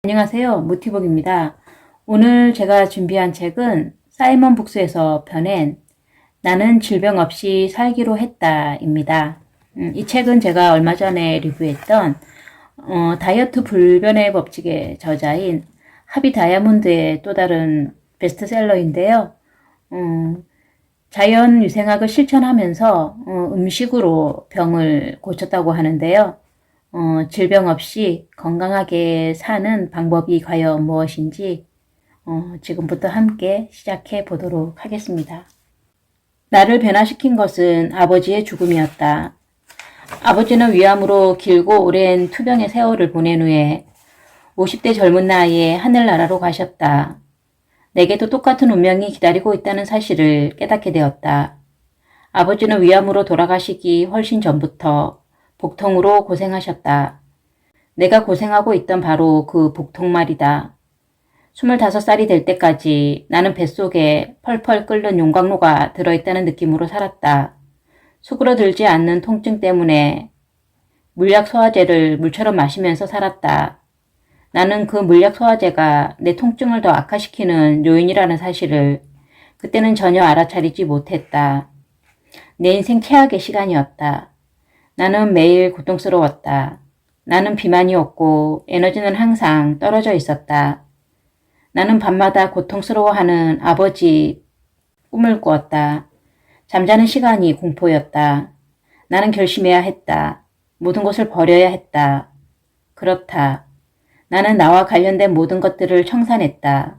안녕하세요. 모티북입니다. 오늘 제가 준비한 책은 사이먼 북스에서 펴낸 나는 질병 없이 살기로 했다입니다. 이 책은 제가 얼마 전에 리뷰했던 다이어트 불변의 법칙의 저자인 하비 다이아몬드의 또 다른 베스트셀러인데요. 자연위생학을 실천하면서 음식으로 병을 고쳤다고 하는데요. 질병 없이 건강하게 사는 방법이 과연 무엇인지 지금부터 함께 시작해 보도록 하겠습니다. 나를 변화시킨 것은 아버지의 죽음이었다. 아버지는 위암으로 길고 오랜 투병의 세월을 보낸 후에 50대 젊은 나이에 하늘나라로 가셨다. 내게도 똑같은 운명이 기다리고 있다는 사실을 깨닫게 되었다. 아버지는 위암으로 돌아가시기 훨씬 전부터 복통으로 고생하셨다. 내가 고생하고 있던 바로 그 복통 말이다. 25살이 될 때까지 나는 뱃속에 펄펄 끓는 용광로가 들어있다는 느낌으로 살았다. 수그러들지 않는 통증 때문에 물약 소화제를 물처럼 마시면서 살았다. 나는 그 물약 소화제가 내 통증을 더 악화시키는 요인이라는 사실을 그때는 전혀 알아차리지 못했다. 내 인생 최악의 시간이었다. 나는 매일 고통스러웠다. 나는 비만이 없고 에너지는 항상 떨어져 있었다. 나는 밤마다 고통스러워하는 아버지 꿈을 꾸었다. 잠자는 시간이 공포였다. 나는 결심해야 했다. 모든 것을 버려야 했다. 그렇다. 나는 나와 관련된 모든 것들을 청산했다.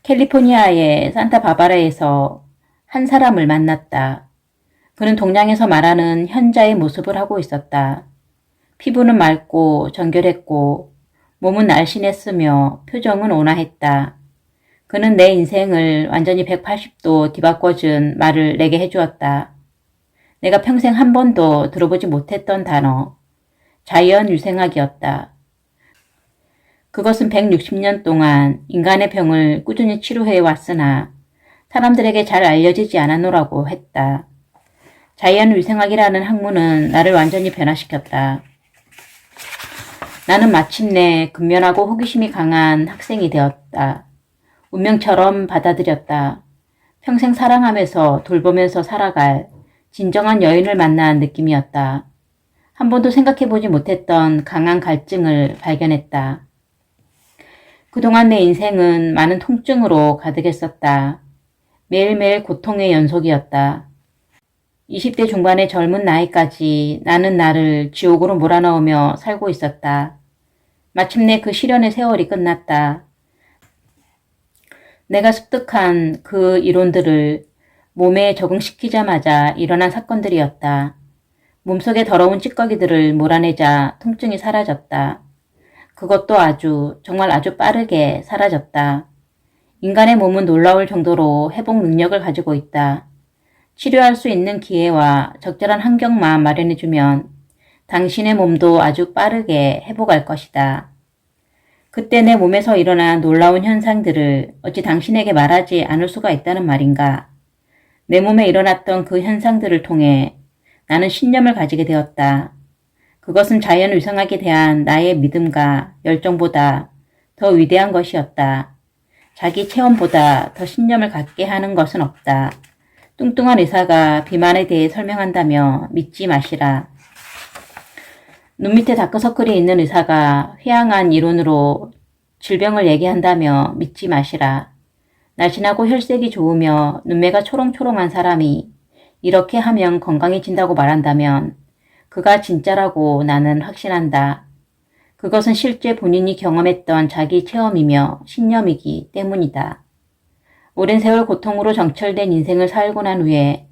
캘리포니아의 산타바바라에서 한 사람을 만났다. 그는 동양에서 말하는 현자의 모습을 하고 있었다. 피부는 맑고 정결했고 몸은 날씬했으며 표정은 온화했다. 그는 내 인생을 완전히 180도 뒤바꿔준 말을 내게 해주었다. 내가 평생 한 번도 들어보지 못했던 단어, 자연위생학이었다. 그것은 160년 동안 인간의 병을 꾸준히 치료해 왔으나 사람들에게 잘 알려지지 않았노라고 했다. 자연위생학이라는 학문은 나를 완전히 변화시켰다. 나는 마침내 근면하고 호기심이 강한 학생이 되었다. 운명처럼 받아들였다. 평생 사랑하면서 돌보면서 살아갈 진정한 여인을 만난 느낌이었다. 한 번도 생각해보지 못했던 강한 갈증을 발견했다. 그동안 내 인생은 많은 통증으로 가득했었다. 매일매일 고통의 연속이었다. 20대 중반의 젊은 나이까지 나는 나를 지옥으로 몰아넣으며 살고 있었다. 마침내 그 시련의 세월이 끝났다. 내가 습득한 그 이론들을 몸에 적응시키자마자 일어난 사건들이었다. 몸속의 더러운 찌꺼기들을 몰아내자 통증이 사라졌다. 그것도 정말 아주 빠르게 사라졌다. 인간의 몸은 놀라울 정도로 회복 능력을 가지고 있다. 치료할 수 있는 기회와 적절한 환경만 마련해주면 당신의 몸도 아주 빠르게 회복할 것이다. 그때 내 몸에서 일어난 놀라운 현상들을 어찌 당신에게 말하지 않을 수가 있다는 말인가? 내 몸에 일어났던 그 현상들을 통해 나는 신념을 가지게 되었다. 그것은 자연위생학에 대한 나의 믿음과 열정보다 더 위대한 것이었다. 자기 체험보다 더 신념을 갖게 하는 것은 없다. 뚱뚱한 의사가 비만에 대해 설명한다며 믿지 마시라. 눈 밑에 다크서클이 있는 의사가 휘황한 이론으로 질병을 얘기한다며 믿지 마시라. 날씬하고 혈색이 좋으며 눈매가 초롱초롱한 사람이 이렇게 하면 건강해진다고 말한다면 그가 진짜라고 나는 확신한다. 그것은 실제 본인이 경험했던 자기 체험이며 신념이기 때문이다. 오랜 세월 고통으로 정철된 인생을 살고 난 후에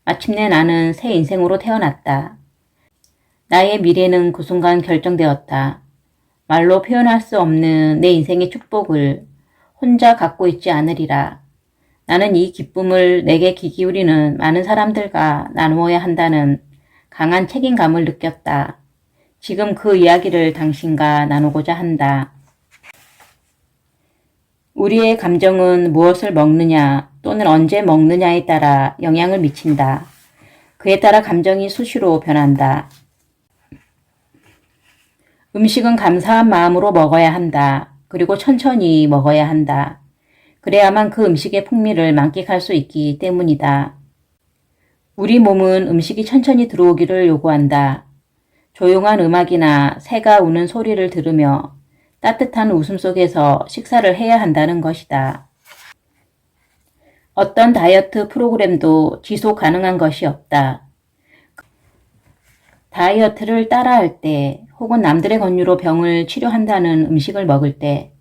마침내 나는 새 인생으로 태어났다. 나의 미래는 그 순간 결정되었다. 말로 표현할 수 없는 내 인생의 축복을 혼자 갖고 있지 않으리라. 나는 이 기쁨을 내게 귀 기울이는 많은 사람들과 나누어야 한다는 강한 책임감을 느꼈다. 지금 그 이야기를 당신과 나누고자 한다. 우리의 감정은 무엇을 먹느냐 또는 언제 먹느냐에 따라 영향을 미친다. 그에 따라 감정이 수시로 변한다. 음식은 감사한 마음으로 먹어야 한다. 그리고 천천히 먹어야 한다. 그래야만 그 음식의 풍미를 만끽할 수 있기 때문이다. 우리 몸은 음식이 천천히 들어오기를 요구한다. 조용한 음악이나 새가 우는 소리를 들으며 따뜻한 웃음 속에서 식사를 해야 한다는 것이다. 어떤 다이어트 프로그램도 지속 가능한 것이 없다. 다이어트를 따라할 때 혹은 남들의 권유로 병을 치료한다는 음식을 먹을 때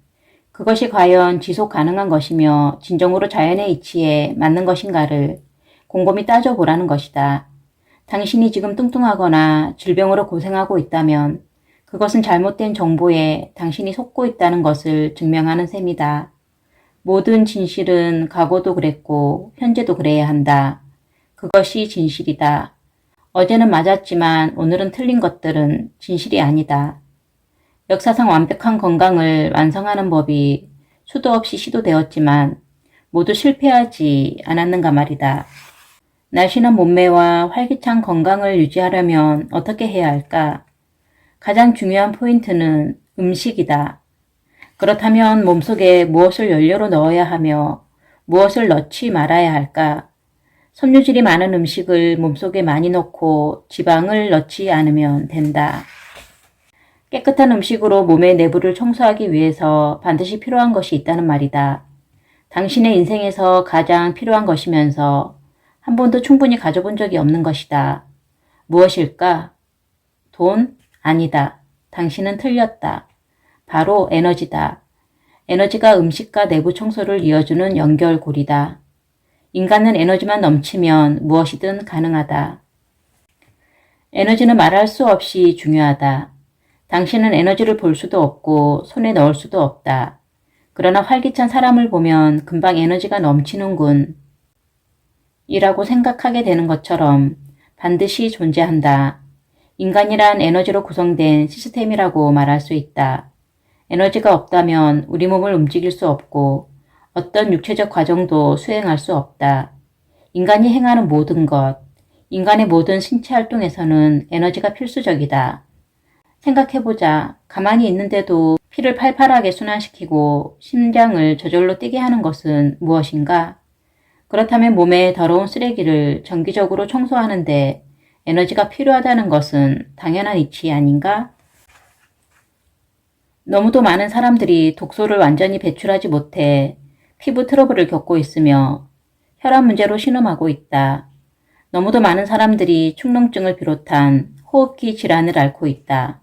그것이 과연 지속 가능한 것이며 진정으로 자연의 이치에 맞는 것인가를 곰곰이 따져보라는 것이다. 당신이 지금 뚱뚱하거나 질병으로 고생하고 있다면 그것은 잘못된 정보에 당신이 속고 있다는 것을 증명하는 셈이다. 모든 진실은 과거도 그랬고 현재도 그래야 한다. 그것이 진실이다. 어제는 맞았지만 오늘은 틀린 것들은 진실이 아니다. 역사상 완벽한 건강을 완성하는 법이 수도 없이 시도되었지만 모두 실패하지 않았는가 말이다. 날씬한 몸매와 활기찬 건강을 유지하려면 어떻게 해야 할까? 가장 중요한 포인트는 음식이다. 그렇다면 몸속에 무엇을 연료로 넣어야 하며 무엇을 넣지 말아야 할까? 섬유질이 많은 음식을 몸속에 많이 넣고 지방을 넣지 않으면 된다. 깨끗한 음식으로 몸의 내부를 청소하기 위해서 반드시 필요한 것이 있다는 말이다. 당신의 인생에서 가장 필요한 것이면서 한 번도 충분히 가져본 적이 없는 것이다. 무엇일까? 돈? 아니다. 당신은 틀렸다. 바로 에너지다. 에너지가 음식과 내부 청소를 이어주는 연결고리다. 인간은 에너지만 넘치면 무엇이든 가능하다. 에너지는 말할 수 없이 중요하다. 당신은 에너지를 볼 수도 없고 손에 넣을 수도 없다. 그러나 활기찬 사람을 보면 금방 에너지가 넘치는군. 이라고 생각하게 되는 것처럼 반드시 존재한다. 인간이란 에너지로 구성된 시스템이라고 말할 수 있다. 에너지가 없다면 우리 몸을 움직일 수 없고 어떤 육체적 과정도 수행할 수 없다. 인간이 행하는 모든 것, 인간의 모든 신체 활동에서는 에너지가 필수적이다. 생각해보자. 가만히 있는데도 피를 팔팔하게 순환시키고 심장을 저절로 뛰게 하는 것은 무엇인가? 그렇다면 몸의 더러운 쓰레기를 정기적으로 청소하는데 에너지가 필요하다는 것은 당연한 이치 아닌가? 너무도 많은 사람들이 독소를 완전히 배출하지 못해 피부 트러블을 겪고 있으며 혈압 문제로 신음하고 있다. 너무도 많은 사람들이 축농증을 비롯한 호흡기 질환을 앓고 있다.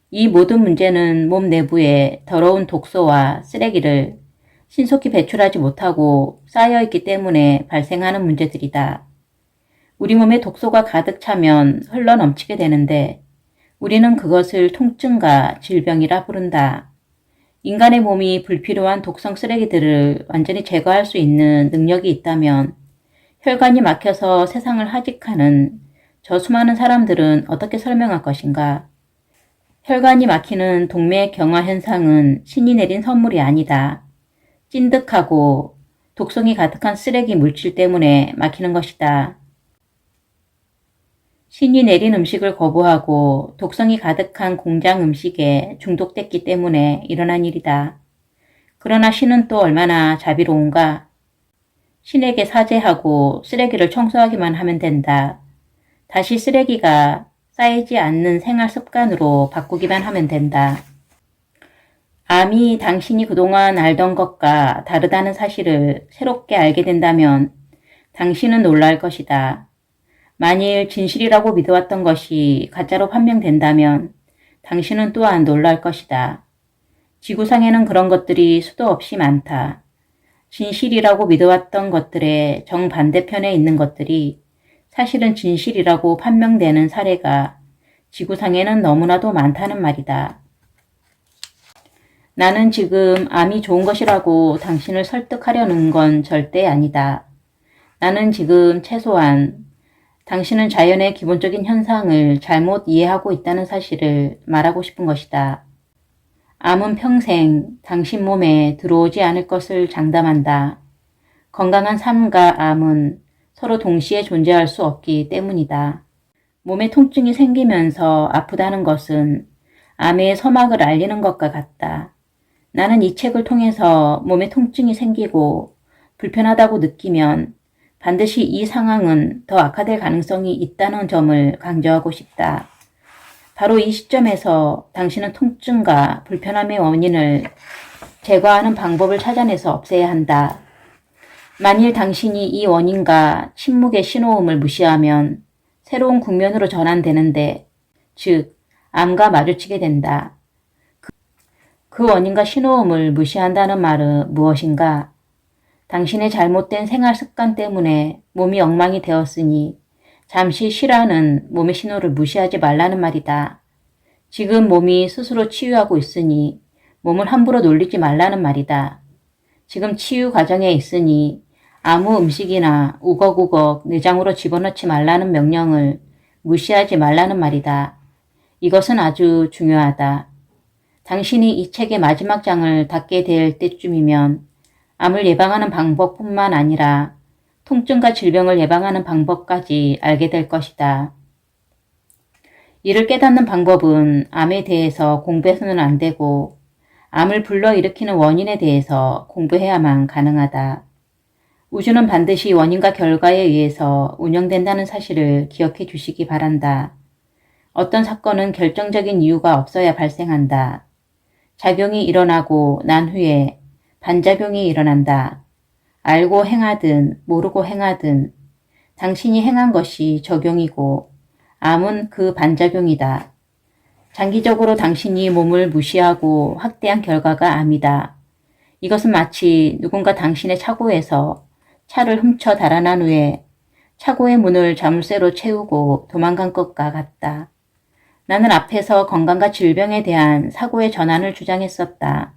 이 모든 문제는 몸 내부에 더러운 독소와 쓰레기를 신속히 배출하지 못하고 쌓여있기 때문에 발생하는 문제들이다. 우리 몸에 독소가 가득 차면 흘러 넘치게 되는데 우리는 그것을 통증과 질병이라 부른다. 인간의 몸이 불필요한 독성 쓰레기들을 완전히 제거할 수 있는 능력이 있다면 혈관이 막혀서 세상을 하직하는 저 수많은 사람들은 어떻게 설명할 것인가? 혈관이 막히는 동맥 경화 현상은 신이 내린 선물이 아니다. 찐득하고 독성이 가득한 쓰레기 물질 때문에 막히는 것이다. 신이 내린 음식을 거부하고 독성이 가득한 공장 음식에 중독됐기 때문에 일어난 일이다. 그러나 신은 또 얼마나 자비로운가? 신에게 사죄하고 쓰레기를 청소하기만 하면 된다. 다시 쓰레기가 쌓이지 않는 생활 습관으로 바꾸기만 하면 된다. 암이 당신이 그동안 알던 것과 다르다는 사실을 새롭게 알게 된다면 당신은 놀랄 것이다. 만일 진실이라고 믿어왔던 것이 가짜로 판명된다면 당신은 또한 놀랄 것이다. 지구상에는 그런 것들이 수도 없이 많다. 진실이라고 믿어왔던 것들의 정반대편에 있는 것들이 사실은 진실이라고 판명되는 사례가 지구상에는 너무나도 많다는 말이다. 나는 지금 암이 좋은 것이라고 당신을 설득하려는 건 절대 아니다. 나는 지금 최소한 당신은 자연의 기본적인 현상을 잘못 이해하고 있다는 사실을 말하고 싶은 것이다. 암은 평생 당신 몸에 들어오지 않을 것을 장담한다. 건강한 삶과 암은 서로 동시에 존재할 수 없기 때문이다. 몸에 통증이 생기면서 아프다는 것은 암의 서막을 알리는 것과 같다. 나는 이 책을 통해서 몸에 통증이 생기고 불편하다고 느끼면 반드시 이 상황은 더 악화될 가능성이 있다는 점을 강조하고 싶다. 바로 이 시점에서 당신은 통증과 불편함의 원인을 제거하는 방법을 찾아내서 없애야 한다. 만일 당신이 이 원인과 침묵의 신호음을 무시하면 새로운 국면으로 전환되는데, 즉, 암과 마주치게 된다. 그 원인과 신호음을 무시한다는 말은 무엇인가? 당신의 잘못된 생활 습관 때문에 몸이 엉망이 되었으니 잠시 쉬라는 몸의 신호를 무시하지 말라는 말이다. 지금 몸이 스스로 치유하고 있으니 몸을 함부로 놀리지 말라는 말이다. 지금 치유 과정에 있으니 아무 음식이나 우걱우걱 내장으로 집어넣지 말라는 명령을 무시하지 말라는 말이다. 이것은 아주 중요하다. 당신이 이 책의 마지막 장을 닫게 될 때쯤이면 암을 예방하는 방법뿐만 아니라 통증과 질병을 예방하는 방법까지 알게 될 것이다. 이를 깨닫는 방법은 암에 대해서 공부해서는 안 되고 암을 불러일으키는 원인에 대해서 공부해야만 가능하다. 우주는 반드시 원인과 결과에 의해서 운영된다는 사실을 기억해 주시기 바란다. 어떤 사건은 결정적인 이유가 없어야 발생한다. 작용이 일어나고 난 후에 반작용이 일어난다. 알고 행하든 모르고 행하든 당신이 행한 것이 적용이고 암은 그 반작용이다. 장기적으로 당신이 몸을 무시하고 확대한 결과가 암이다. 이것은 마치 누군가 당신의 차고에서 차를 훔쳐 달아난 후에 차고의 문을 자물쇠로 채우고 도망간 것과 같다. 나는 앞에서 건강과 질병에 대한 사고의 전환을 주장했었다.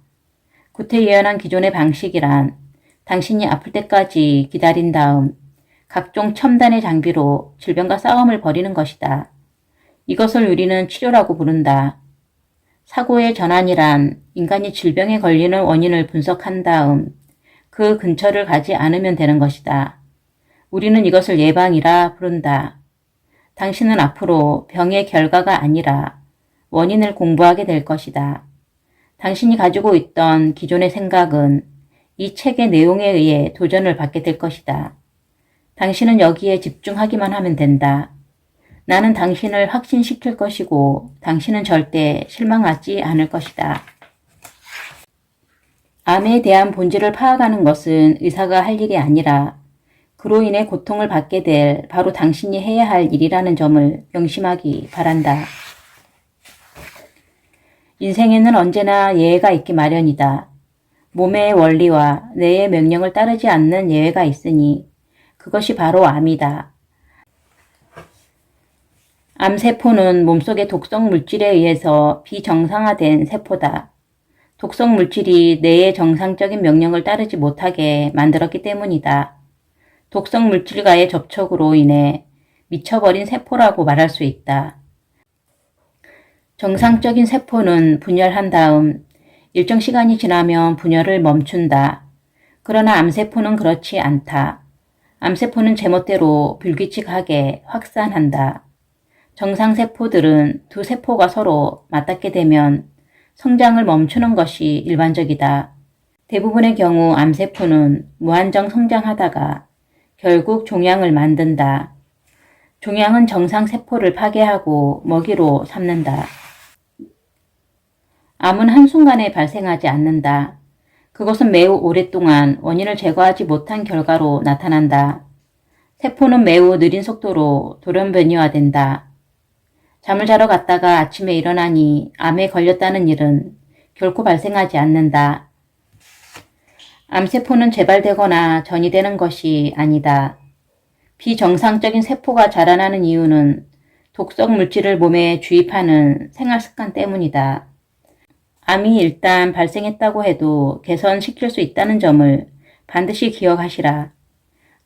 구태의연한 기존의 방식이란 당신이 아플 때까지 기다린 다음 각종 첨단의 장비로 질병과 싸움을 벌이는 것이다. 이것을 우리는 치료라고 부른다. 사고의 전환이란 인간이 질병에 걸리는 원인을 분석한 다음 그 근처를 가지 않으면 되는 것이다. 우리는 이것을 예방이라 부른다. 당신은 앞으로 병의 결과가 아니라 원인을 공부하게 될 것이다. 당신이 가지고 있던 기존의 생각은 이 책의 내용에 의해 도전을 받게 될 것이다. 당신은 여기에 집중하기만 하면 된다. 나는 당신을 확신시킬 것이고 당신은 절대 실망하지 않을 것이다. 암에 대한 본질을 파악하는 것은 의사가 할 일이 아니라 그로 인해 고통을 받게 될 바로 당신이 해야 할 일이라는 점을 명심하기 바란다. 인생에는 언제나 예외가 있기 마련이다. 몸의 원리와 뇌의 명령을 따르지 않는 예외가 있으니 그것이 바로 암이다. 암세포는 몸속의 독성 물질에 의해서 비정상화된 세포다. 독성 물질이 뇌의 정상적인 명령을 따르지 못하게 만들었기 때문이다. 독성 물질과의 접촉으로 인해 미쳐버린 세포라고 말할 수 있다. 정상적인 세포는 분열한 다음 일정 시간이 지나면 분열을 멈춘다. 그러나 암세포는 그렇지 않다. 암세포는 제멋대로 불규칙하게 확산한다. 정상세포들은 두 세포가 서로 맞닿게 되면 성장을 멈추는 것이 일반적이다. 대부분의 경우 암세포는 무한정 성장하다가 결국 종양을 만든다. 종양은 정상세포를 파괴하고 먹이로 삼는다. 암은 한순간에 발생하지 않는다. 그것은 매우 오랫동안 원인을 제거하지 못한 결과로 나타난다. 세포는 매우 느린 속도로 돌연변이화된다. 잠을 자러 갔다가 아침에 일어나니 암에 걸렸다는 일은 결코 발생하지 않는다. 암세포는 재발되거나 전이되는 것이 아니다. 비정상적인 세포가 자라나는 이유는 독성 물질을 몸에 주입하는 생활습관 때문이다. 암이 일단 발생했다고 해도 개선시킬 수 있다는 점을 반드시 기억하시라.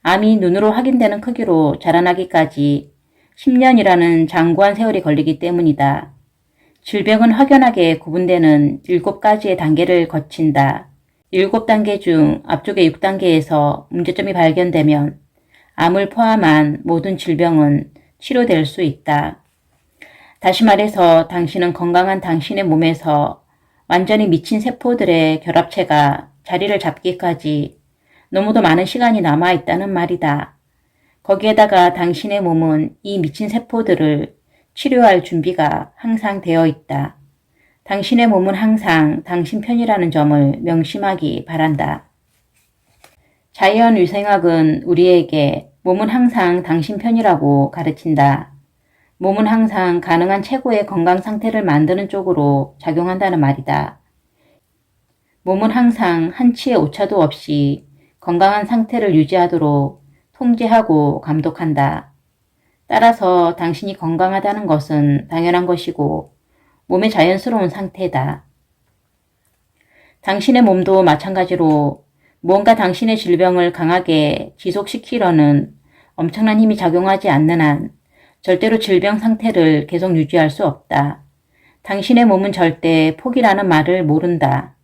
암이 눈으로 확인되는 크기로 자라나기까지 10년이라는 장구한 세월이 걸리기 때문이다. 질병은 확연하게 구분되는 7가지의 단계를 거친다. 7단계 중 앞쪽의 6단계에서 문제점이 발견되면 암을 포함한 모든 질병은 치료될 수 있다. 다시 말해서 당신은 건강한 당신의 몸에서 완전히 미친 세포들의 결합체가 자리를 잡기까지 너무도 많은 시간이 남아있다는 말이다. 거기에다가 당신의 몸은 이 미친 세포들을 치료할 준비가 항상 되어 있다. 당신의 몸은 항상 당신 편이라는 점을 명심하기 바란다. 자연위생학은 우리에게 몸은 항상 당신 편이라고 가르친다. 몸은 항상 가능한 최고의 건강 상태를 만드는 쪽으로 작용한다는 말이다. 몸은 항상 한치의 오차도 없이 건강한 상태를 유지하도록 통제하고 감독한다. 따라서 당신이 건강하다는 것은 당연한 것이고 몸의 자연스러운 상태다. 당신의 몸도 마찬가지로 무언가 당신의 질병을 강하게 지속시키려는 엄청난 힘이 작용하지 않는 한 절대로 질병 상태를 계속 유지할 수 없다. 당신의 몸은 절대 포기라는 말을 모른다.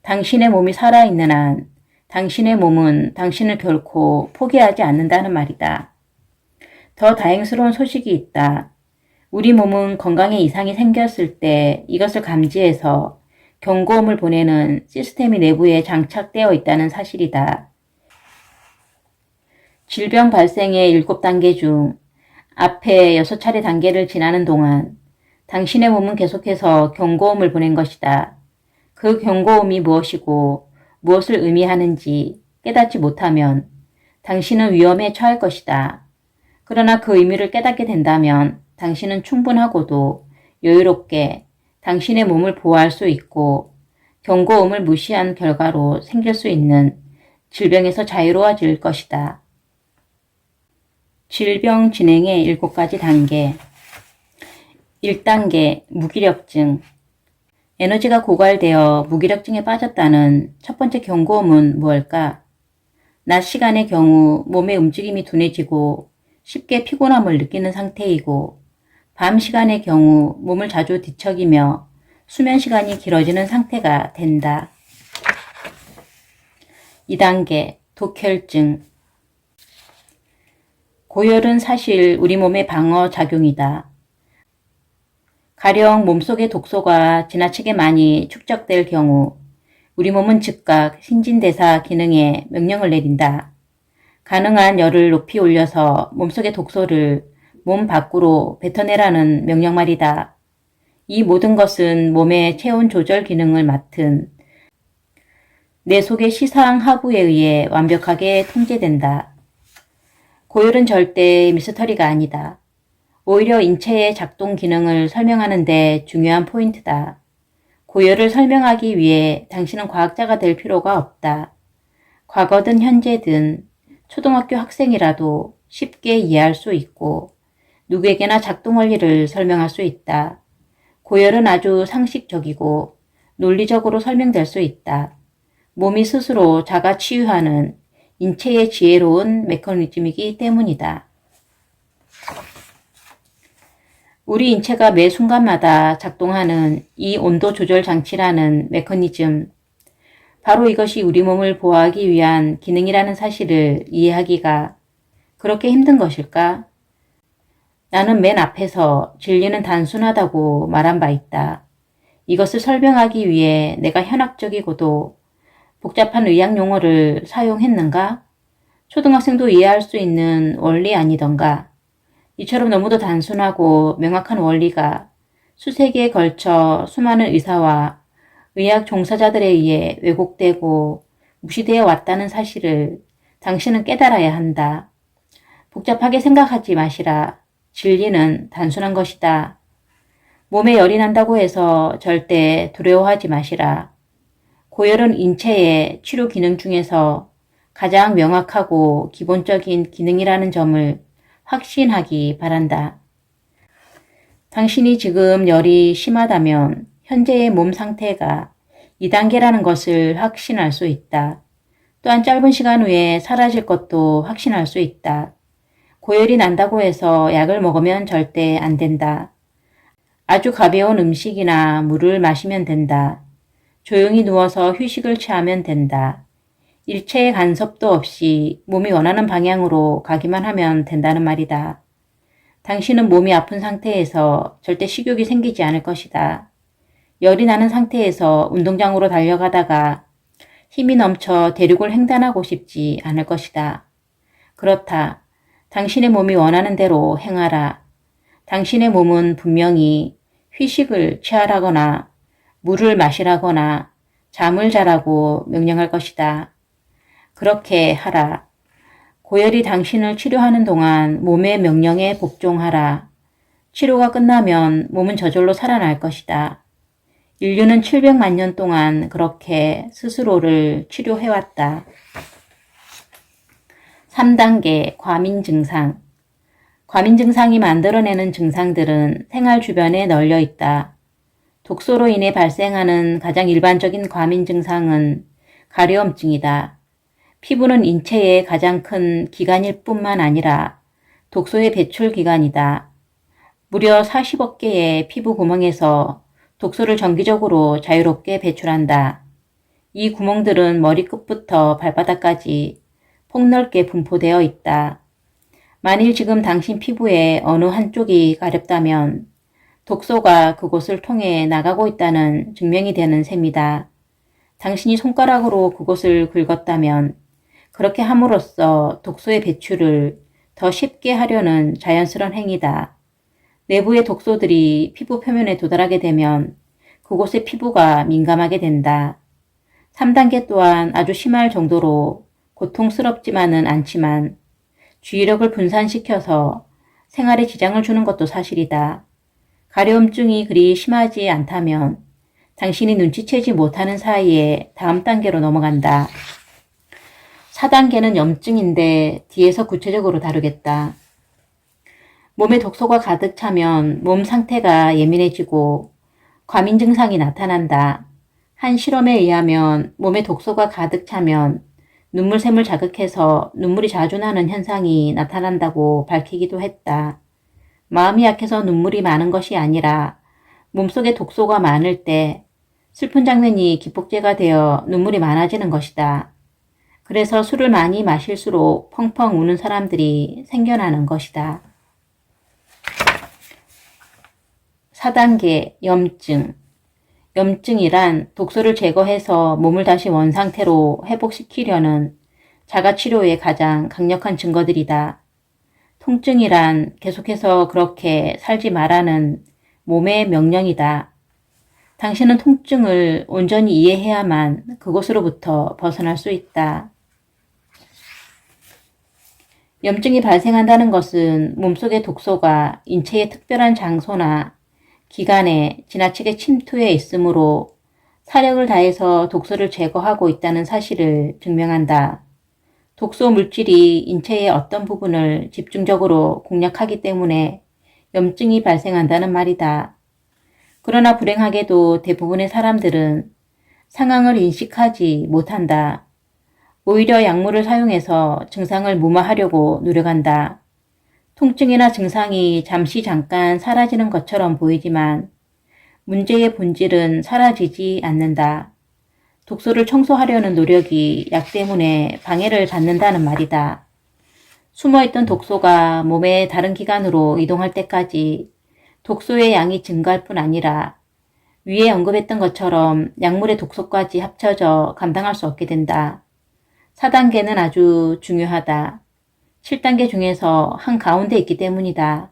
당신의 몸이 살아있는 한 당신의 몸은 당신을 결코 포기하지 않는다는 말이다. 더 다행스러운 소식이 있다. 우리 몸은 건강에 이상이 생겼을 때 이것을 감지해서 경고음을 보내는 시스템이 내부에 장착되어 있다는 사실이다. 질병 발생의 7단계 중 앞에 6차례 단계를 지나는 동안 당신의 몸은 계속해서 경고음을 보낸 것이다. 그 경고음이 무엇이고 무엇을 의미하는지 깨닫지 못하면 당신은 위험에 처할 것이다. 그러나 그 의미를 깨닫게 된다면 당신은 충분하고도 여유롭게 당신의 몸을 보호할 수 있고 경고음을 무시한 결과로 생길 수 있는 질병에서 자유로워질 것이다. 질병 진행의 7가지 단계. 1단계 무기력증. 에너지가 고갈되어 무기력증에 빠졌다는 첫 번째 경고음은 무엇일까? 낮 시간의 경우 몸의 움직임이 둔해지고 쉽게 피곤함을 느끼는 상태이고 밤 시간의 경우 몸을 자주 뒤척이며 수면 시간이 길어지는 상태가 된다. 2단계 독혈증. 고열은 사실 우리 몸의 방어 작용이다. 가령 몸속의 독소가 지나치게 많이 축적될 경우 우리 몸은 즉각 신진대사 기능에 명령을 내린다. 가능한 열을 높이 올려서 몸속의 독소를 몸 밖으로 뱉어내라는 명령 말이다. 이 모든 것은 몸의 체온 조절 기능을 맡은 내 속의 시상 하부에 의해 완벽하게 통제된다. 고열은 절대 미스터리가 아니다. 오히려 인체의 작동 기능을 설명하는 데 중요한 포인트다. 고열을 설명하기 위해 당신은 과학자가 될 필요가 없다. 과거든 현재든 초등학교 학생이라도 쉽게 이해할 수 있고 누구에게나 작동 원리를 설명할 수 있다. 고열은 아주 상식적이고 논리적으로 설명될 수 있다. 몸이 스스로 자가 치유하는 인체의 지혜로운 메커니즘이기 때문이다. 우리 인체가 매 순간마다 작동하는 이 온도 조절 장치라는 메커니즘, 바로 이것이 우리 몸을 보호하기 위한 기능이라는 사실을 이해하기가 그렇게 힘든 것일까? 나는 맨 앞에서 진리는 단순하다고 말한 바 있다. 이것을 설명하기 위해 내가 현학적이고도 복잡한 의학 용어를 사용했는가? 초등학생도 이해할 수 있는 원리 아니던가? 이처럼 너무도 단순하고 명확한 원리가 수세기에 걸쳐 수많은 의사와 의학 종사자들에 의해 왜곡되고 무시되어 왔다는 사실을 당신은 깨달아야 한다. 복잡하게 생각하지 마시라. 진리는 단순한 것이다. 몸에 열이 난다고 해서 절대 두려워하지 마시라. 고열은 인체의 치료 기능 중에서 가장 명확하고 기본적인 기능이라는 점을 확신하기 바란다. 당신이 지금 열이 심하다면 현재의 몸 상태가 2단계라는 것을 확신할 수 있다. 또한 짧은 시간 후에 사라질 것도 확신할 수 있다. 고열이 난다고 해서 약을 먹으면 절대 안 된다. 아주 가벼운 음식이나 물을 마시면 된다. 조용히 누워서 휴식을 취하면 된다. 일체의 간섭도 없이 몸이 원하는 방향으로 가기만 하면 된다는 말이다. 당신은 몸이 아픈 상태에서 절대 식욕이 생기지 않을 것이다. 열이 나는 상태에서 운동장으로 달려가다가 힘이 넘쳐 대륙을 횡단하고 싶지 않을 것이다. 그렇다. 당신의 몸이 원하는 대로 행하라. 당신의 몸은 분명히 휴식을 취하라거나 물을 마시라거나 잠을 자라고 명령할 것이다. 그렇게 하라. 고열이 당신을 치료하는 동안 몸의 명령에 복종하라. 치료가 끝나면 몸은 저절로 살아날 것이다. 인류는 700만 년 동안 그렇게 스스로를 치료해왔다. 3단계 과민 증상. 과민 증상이 만들어내는 증상들은 생활 주변에 널려 있다. 독소로 인해 발생하는 가장 일반적인 과민 증상은 가려움증이다. 피부는 인체의 가장 큰 기관일 뿐만 아니라 독소의 배출 기관이다. 무려 40억 개의 피부 구멍에서 독소를 정기적으로 자유롭게 배출한다. 이 구멍들은 머리끝부터 발바닥까지 폭넓게 분포되어 있다. 만일 지금 당신 피부의 어느 한쪽이 가렵다면 독소가 그곳을 통해 나가고 있다는 증명이 되는 셈이다. 당신이 손가락으로 그곳을 긁었다면 그렇게 함으로써 독소의 배출을 더 쉽게 하려는 자연스러운 행위다. 내부의 독소들이 피부 표면에 도달하게 되면 그곳의 피부가 민감하게 된다. 3단계 또한 아주 심할 정도로 고통스럽지만은 않지만 주의력을 분산시켜서 생활에 지장을 주는 것도 사실이다. 가려움증이 그리 심하지 않다면 당신이 눈치채지 못하는 사이에 다음 단계로 넘어간다. 4단계는 염증인데 뒤에서 구체적으로 다루겠다. 몸에 독소가 가득 차면 몸 상태가 예민해지고 과민 증상이 나타난다. 한 실험에 의하면 몸에 독소가 가득 차면 눈물샘을 자극해서 눈물이 자주 나는 현상이 나타난다고 밝히기도 했다. 마음이 약해서 눈물이 많은 것이 아니라 몸속에 독소가 많을 때 슬픈 장면이 기폭제가 되어 눈물이 많아지는 것이다. 그래서 술을 많이 마실수록 펑펑 우는 사람들이 생겨나는 것이다. 4단계 염증. 염증이란 독소를 제거해서 몸을 다시 원상태로 회복시키려는 자가치료의 가장 강력한 증거들이다. 통증이란 계속해서 그렇게 살지 말라는 몸의 명령이다. 당신은 통증을 온전히 이해해야만 그곳으로부터 벗어날 수 있다. 염증이 발생한다는 것은 몸속의 독소가 인체의 특별한 장소나 기관에 지나치게 침투해 있으므로 사력을 다해서 독소를 제거하고 있다는 사실을 증명한다. 독소 물질이 인체의 어떤 부분을 집중적으로 공략하기 때문에 염증이 발생한다는 말이다. 그러나 불행하게도 대부분의 사람들은 상황을 인식하지 못한다. 오히려 약물을 사용해서 증상을 무마하려고 노력한다. 통증이나 증상이 잠깐 사라지는 것처럼 보이지만 문제의 본질은 사라지지 않는다. 독소를 청소하려는 노력이 약 때문에 방해를 받는다는 말이다. 숨어있던 독소가 몸의 다른 기관으로 이동할 때까지 독소의 양이 증가할 뿐 아니라 위에 언급했던 것처럼 약물의 독소까지 합쳐져 감당할 수 없게 된다. 4단계는 아주 중요하다. 7단계 중에서 한가운데 있기 때문이다.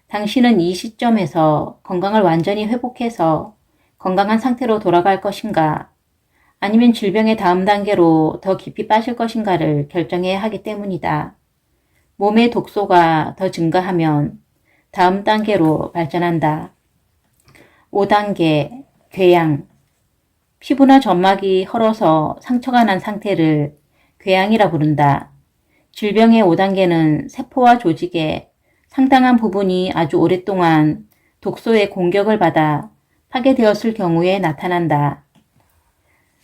당신은 이 시점에서 건강을 완전히 회복해서 건강한 상태로 돌아갈 것인가, 아니면 질병의 다음 단계로 더 깊이 빠질 것인가를 결정해야 하기 때문이다. 몸의 독소가 더 증가하면 다음 단계로 발전한다. 5단계, 궤양. 피부나 점막이 헐어서 상처가 난 상태를 궤양이라 부른다. 질병의 5단계는 세포와 조직의 상당한 부분이 아주 오랫동안 독소의 공격을 받아 파괴되었을 경우에 나타난다.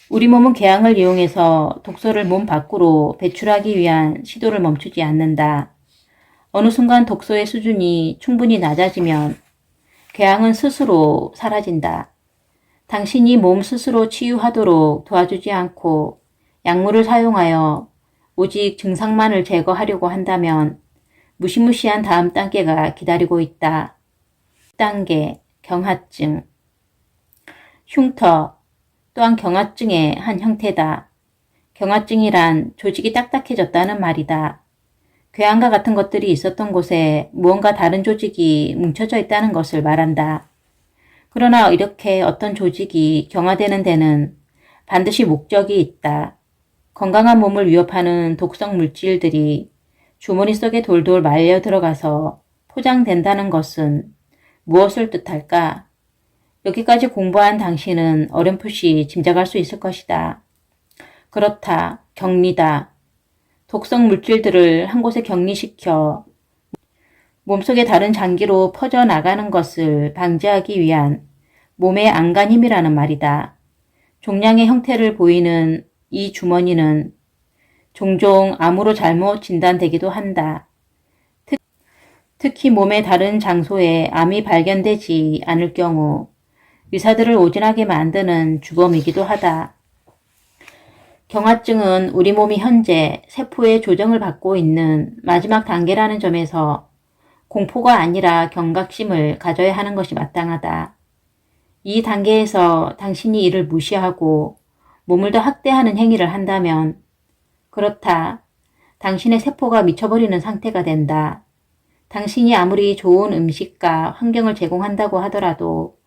우리 몸은 궤양을 이용해서 독소를 몸 밖으로 배출하기 위한 시도를 멈추지 않는다. 어느 순간 독소의 수준이 충분히 낮아지면 궤양은 스스로 사라진다. 당신이 몸 스스로 치유하도록 도와주지 않고 약물을 사용하여 오직 증상만을 제거하려고 한다면 무시무시한 다음 단계가 기다리고 있다. 10단계 경화증. 흉터 또한 경화증의 한 형태다. 경화증이란 조직이 딱딱해졌다는 말이다. 궤양과 같은 것들이 있었던 곳에 무언가 다른 조직이 뭉쳐져 있다는 것을 말한다. 그러나 이렇게 어떤 조직이 경화되는 데는 반드시 목적이 있다. 건강한 몸을 위협하는 독성 물질들이 주머니 속에 돌돌 말려 들어가서 포장된다는 것은 무엇을 뜻할까? 여기까지 공부한 당신은 어렴풋이 짐작할 수 있을 것이다. 그렇다. 격리다. 독성 물질들을 한 곳에 격리시켜 몸속의 다른 장기로 퍼져나가는 것을 방지하기 위한 몸의 안간 힘이라는 말이다. 종량의 형태를 보이는 이 주머니는 종종 암으로 잘못 진단되기도 한다. 특히 몸의 다른 장소에 암이 발견되지 않을 경우 의사들을 오진하게 만드는 주범이기도 하다. 경화증은 우리 몸이 현재 세포의 조정을 받고 있는 마지막 단계라는 점에서 공포가 아니라 경각심을 가져야 하는 것이 마땅하다. 이 단계에서 당신이 이를 무시하고 몸을 더 학대하는 행위를 한다면 그렇다. 당신의 세포가 미쳐버리는 상태가 된다. 당신이 아무리 좋은 음식과 환경을 제공한다고 하더라도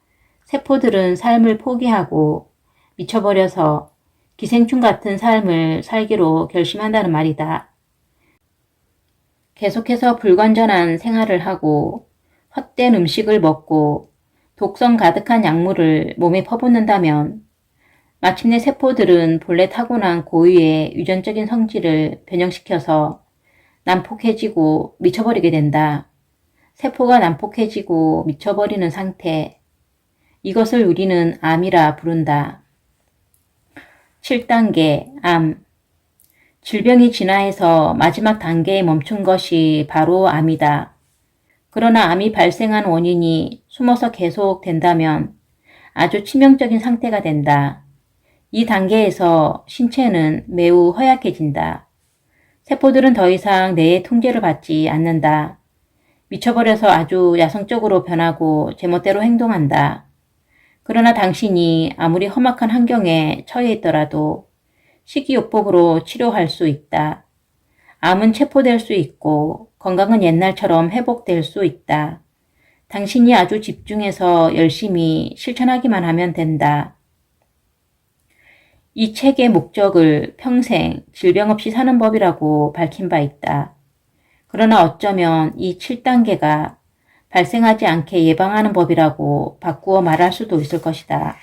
세포들은 삶을 포기하고 미쳐버려서 기생충 같은 삶을 살기로 결심한다는 말이다. 계속해서 불건전한 생활을 하고 헛된 음식을 먹고 독성 가득한 약물을 몸에 퍼붓는다면 마침내 세포들은 본래 타고난 고유의 유전적인 성질을 변형시켜서 난폭해지고 미쳐버리게 된다. 세포가 난폭해지고 미쳐버리는 상태. 이것을 우리는 암이라 부른다. 7단계 암. 질병이 진화해서 마지막 단계에 멈춘 것이 바로 암이다. 그러나 암이 발생한 원인이 숨어서 계속된다면 아주 치명적인 상태가 된다. 이 단계에서 신체는 매우 허약해진다. 세포들은 더 이상 뇌의 통제를 받지 않는다. 미쳐버려서 아주 야성적으로 변하고 제멋대로 행동한다. 그러나 당신이 아무리 험악한 환경에 처해 있더라도 식이요법으로 치료할 수 있다. 암은 체포될 수 있고 건강은 옛날처럼 회복될 수 있다. 당신이 아주 집중해서 열심히 실천하기만 하면 된다. 이 책의 목적을 평생 질병 없이 사는 법이라고 밝힌 바 있다. 그러나 어쩌면 이 7단계가 발생하지 않게 예방하는 법이라고 바꾸어 말할 수도 있을 것이다.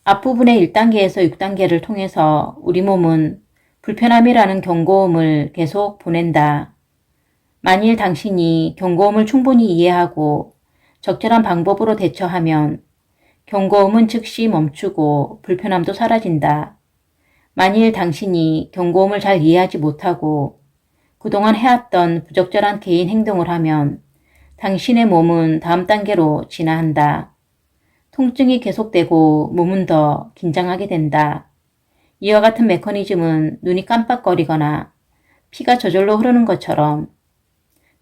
앞부분의 1단계에서 6단계를 통해서 우리 몸은 불편함이라는 경고음을 계속 보낸다. 만일 당신이 경고음을 충분히 이해하고 적절한 방법으로 대처하면 경고음은 즉시 멈추고 불편함도 사라진다. 만일 당신이 경고음을 잘 이해하지 못하고 그동안 해왔던 부적절한 개인 행동을 하면 당신의 몸은 다음 단계로 진화한다. 통증이 계속되고 몸은 더 긴장하게 된다. 이와 같은 메커니즘은 눈이 깜빡거리거나 피가 저절로 흐르는 것처럼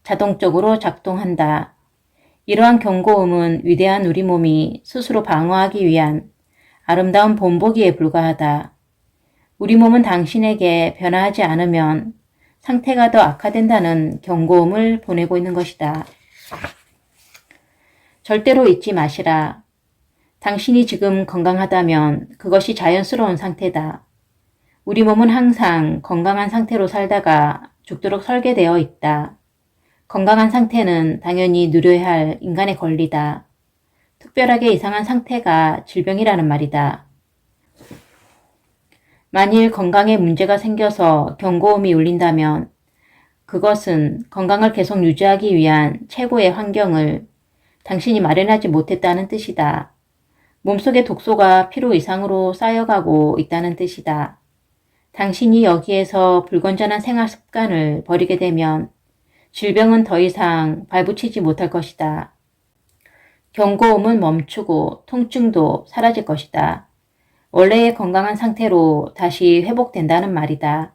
자동적으로 작동한다. 이러한 경고음은 위대한 우리 몸이 스스로 방어하기 위한 아름다운 본보기에 불과하다. 우리 몸은 당신에게 변화하지 않으면 상태가 더 악화된다는 경고음을 보내고 있는 것이다. 절대로 잊지 마시라. 당신이 지금 건강하다면 그것이 자연스러운 상태다. 우리 몸은 항상 건강한 상태로 살다가 죽도록 설계되어 있다. 건강한 상태는 당연히 누려야 할 인간의 권리다. 특별하게 이상한 상태가 질병이라는 말이다. 만일 건강에 문제가 생겨서 경고음이 울린다면 그것은 건강을 계속 유지하기 위한 최고의 환경을 당신이 마련하지 못했다는 뜻이다. 몸속의 독소가 필요 이상으로 쌓여가고 있다는 뜻이다. 당신이 여기에서 불건전한 생활 습관을 버리게 되면 질병은 더 이상 발붙이지 못할 것이다. 경고음은 멈추고 통증도 사라질 것이다. 원래의 건강한 상태로 다시 회복된다는 말이다.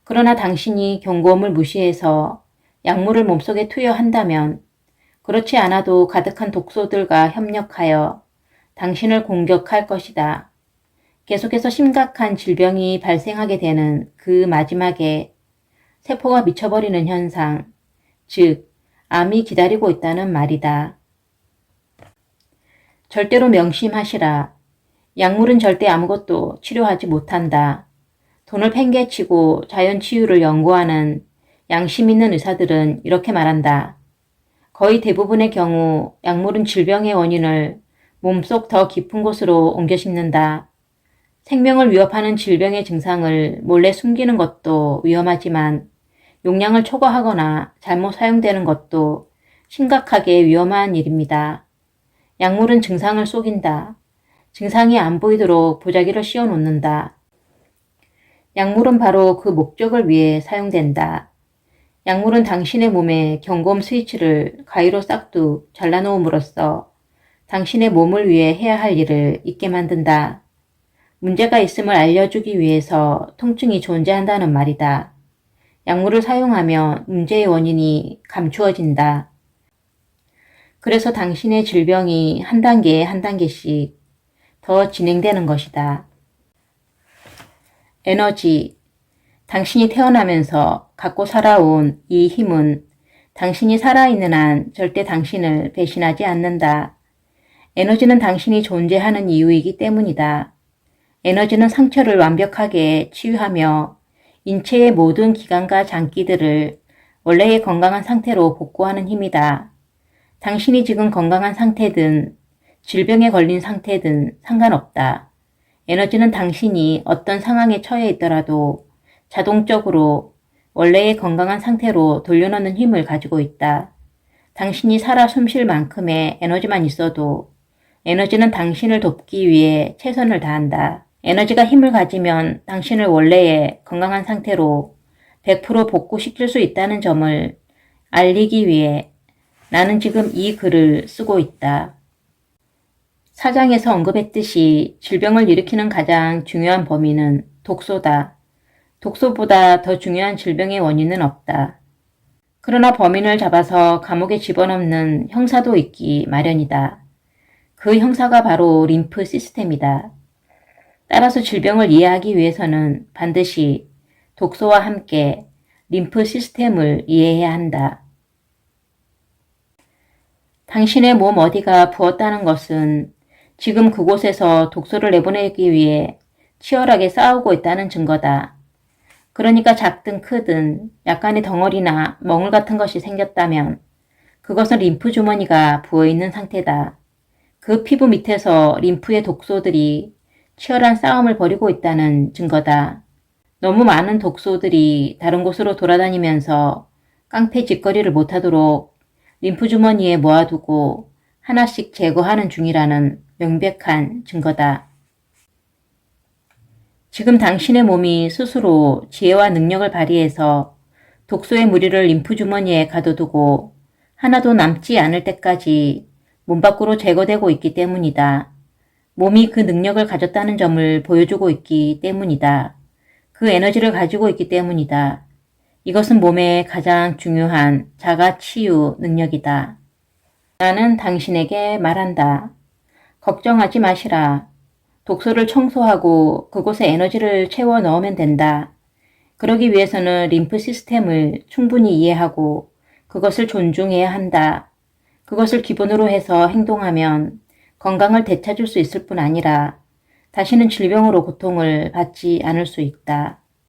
그러나 당신이 경고음을 무시해서 약물을 몸속에 투여한다면 그렇지 않아도 가득한 독소들과 협력하여 당신을 공격할 것이다. 계속해서 심각한 질병이 발생하게 되는 그 마지막에 세포가 미쳐버리는 현상, 즉 암이 기다리고 있다는 말이다. 절대로 명심하시라. 약물은 절대 아무것도 치료하지 못한다. 돈을 팽개치고 자연치유를 연구하는 양심 있는 의사들은 이렇게 말한다. 거의 대부분의 경우 약물은 질병의 원인을 몸속 더 깊은 곳으로 옮겨 심는다. 생명을 위협하는 질병의 증상을 몰래 숨기는 것도 위험하지만 용량을 초과하거나 잘못 사용되는 것도 심각하게 위험한 일입니다. 약물은 증상을 속인다. 증상이 안 보이도록 보자기를 씌워 놓는다. 약물은 바로 그 목적을 위해 사용된다. 약물은 당신의 몸에 경고음 스위치를 가위로 싹둑 잘라놓음으로써 당신의 몸을 위해 해야 할 일을 잊게 만든다. 문제가 있음을 알려주기 위해서 통증이 존재한다는 말이다. 약물을 사용하면 문제의 원인이 감추어진다. 그래서 당신의 질병이 한 단계 한 단계씩 더 진행되는 것이다. 에너지. 당신이 태어나면서 갖고 살아온 이 힘은 당신이 살아있는 한 절대 당신을 배신하지 않는다. 에너지는 당신이 존재하는 이유이기 때문이다. 에너지는 상처를 완벽하게 치유하며 인체의 모든 기관과 장기들을 원래의 건강한 상태로 복구하는 힘이다. 당신이 지금 건강한 상태든 질병에 걸린 상태든 상관없다. 에너지는 당신이 어떤 상황에 처해 있더라도 자동적으로 원래의 건강한 상태로 돌려놓는 힘을 가지고 있다. 당신이 살아 숨쉴 만큼의 에너지만 있어도 에너지는 당신을 돕기 위해 최선을 다한다. 에너지가 힘을 가지면 당신을 원래의 건강한 상태로 100% 복구시킬 수 있다는 점을 알리기 위해 나는 지금 이 글을 쓰고 있다. 사장에서 언급했듯이 질병을 일으키는 가장 중요한 범인은 독소다. 독소보다 더 중요한 질병의 원인은 없다. 그러나 범인을 잡아서 감옥에 집어넣는 형사도 있기 마련이다. 그 형사가 바로 림프 시스템이다. 따라서 질병을 이해하기 위해서는 반드시 독소와 함께 림프 시스템을 이해해야 한다. 당신의 몸 어디가 부었다는 것은 지금 그곳에서 독소를 내보내기 위해 치열하게 싸우고 있다는 증거다. 그러니까 작든 크든 약간의 덩어리나 멍울 같은 것이 생겼다면 그것은 림프 주머니가 부어있는 상태다. 그 피부 밑에서 림프의 독소들이 치열한 싸움을 벌이고 있다는 증거다. 너무 많은 독소들이 다른 곳으로 돌아다니면서 깡패 짓거리를 못하도록 림프 주머니에 모아두고 하나씩 제거하는 중이라는 명백한 증거다. 지금 당신의 몸이 스스로 지혜와 능력을 발휘해서 독소의 무리를 림프 주머니에 가둬두고 하나도 남지 않을 때까지 몸 밖으로 제거되고 있기 때문이다. 몸이 그 능력을 가졌다는 점을 보여주고 있기 때문이다. 그 에너지를 가지고 있기 때문이다. 이것은 몸의 가장 중요한 자가 치유 능력이다. 나는 당신에게 말한다. 걱정하지 마시라. 독소를 청소하고 그곳에 에너지를 채워 넣으면 된다. 그러기 위해서는 림프 시스템을 충분히 이해하고 그것을 존중해야 한다. 그것을 기본으로 해서 행동하면 건강을 되찾을 수 있을 뿐 아니라 다시는 질병으로 고통을 받지 않을 수 있다.